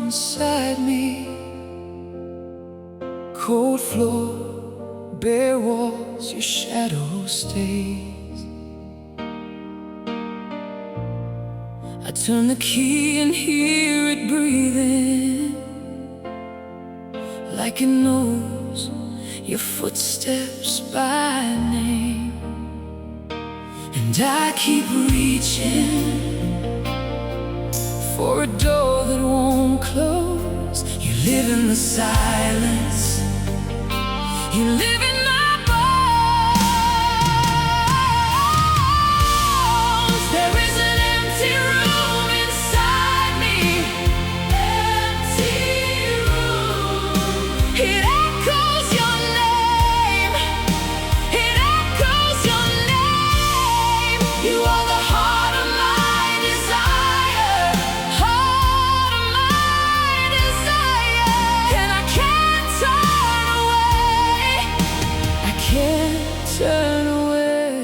inside me. Cold floor, bare walls, your shadow stays. I turn the key and hear it breathing, like it knows your footsteps by name. And I keep reaching for a door that won't close. You live in the silence, you live in my bones. There is an empty room inside me, empty room. It echoes your name, it echoes your name. You are the heart of my desire, heart of my desire. And I can't turn away, I can't turn away.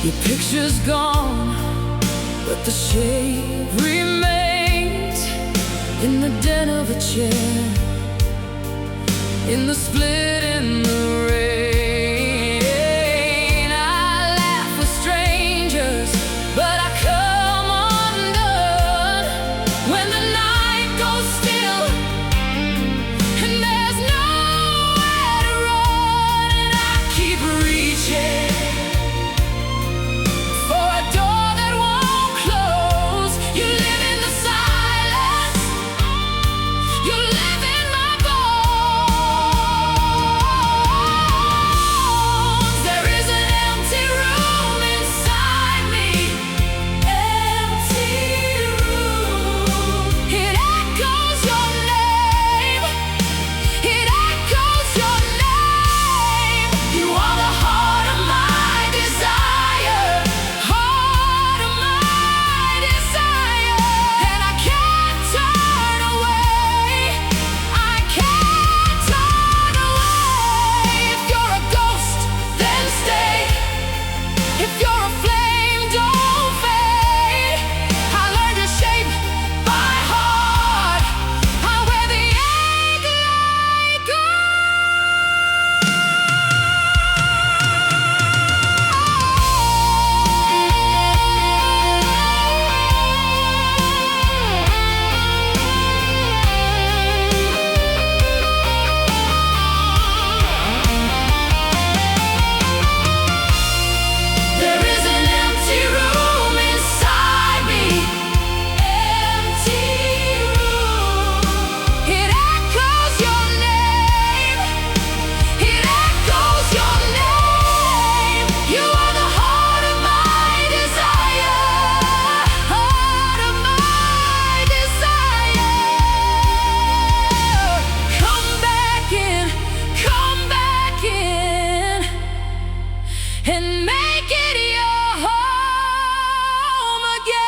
Your picture's gone, but the shape remains in the dent of a chair, in the split in the rain. I laugh with strangers, but I come undone when the night goes still and there's nowhere to run. And I keep reaching for a door that won't close. You live in the silence, you live in my bones. There is an empty room inside me, empty room. It echoes your name, it echoes your name. You are the heart of my desire, heart of my desire. And I can't turn away, I can't turn away. If you're a ghost, then stay. If you're a flame, don't fade. I learned to shape by heart. I wear the egg like there is an empty room inside me, empty room. It echoes your name, it echoes your name. You are the heart of my desire, heart of my desire. Come back in, come back in, and make it your home again.